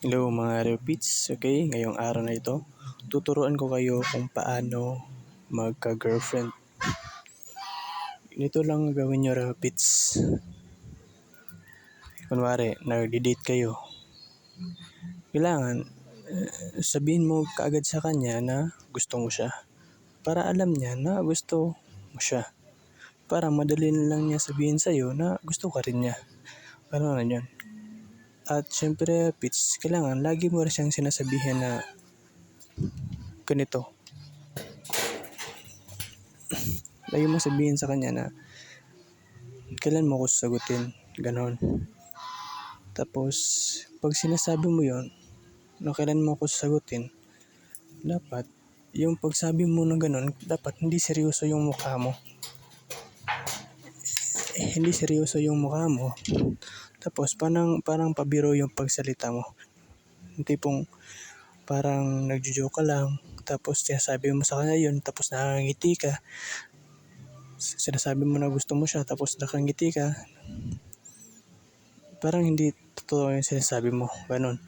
Hello mga Reopits, okay? Ngayong araw na ito, tuturuan ko kayo kung paano magka-girlfriend. Ito lang gawin nyo Reopits. Kunwari, nag-date kayo. Kailangan, sabihin mo kaagad sa kanya na gusto mo siya. Para alam niya na gusto mo siya. Para madali na lang niya sabihin sa'yo na gusto ka rin niya. Ano na yun? At syempre, Pits, kailangan lagi mo rin siyang sinasabihan na ganito. Lagi mo sabihin sa kanya na kailan mo ako sasagutin, ganon. Tapos, pag sinasabi mo yon na kailan mo ako sasagutin, dapat, yung pagsabi mo na ganon, dapat hindi seryoso yung mukha mo. Hindi seryoso yung mukha mo. Tapos, parang pabiro yung pagsalita mo. Yung tipong, parang nagjo-joke ka lang, tapos sinasabi mo sa kanya yun, tapos nakangiti ka. Sinasabi mo na gusto mo siya, tapos nakangiti ka. Parang hindi totoo yung sinasabi mo. Ganon.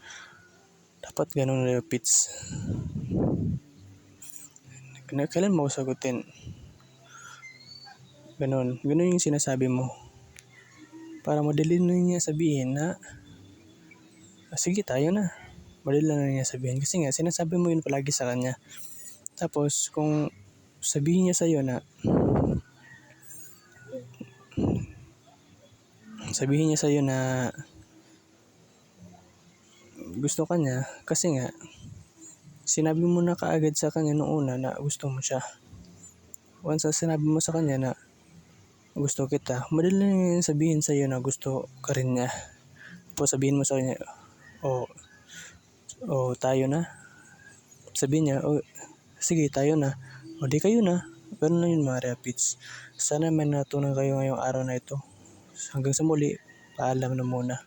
Dapat ganon Pits. Kailan mo ako sagutin? Ganon. Ganon yung sinasabi mo. Para madali na niya sabihin na sige tayo na. Madali na niya sabihin. Kasi nga sinasabi mo yun palagi sa kanya. Tapos kung sabihin niya sa'yo na gusto ka niya, kasi nga sinabi mo na kaagad sa kanya noong una na gusto mo siya. Once sinabi mo sa kanya na gusto kita, madali na niya sabihin sa'yo na gusto ka rin niya. Tapos sabihin mo sa kanya, tayo na. Sabihin niya, sige tayo na. O di kayo na. Ganun na yun mga Reopits. Sana may natutunan kayo ngayong araw na ito. Hanggang sa muli, paalam na muna.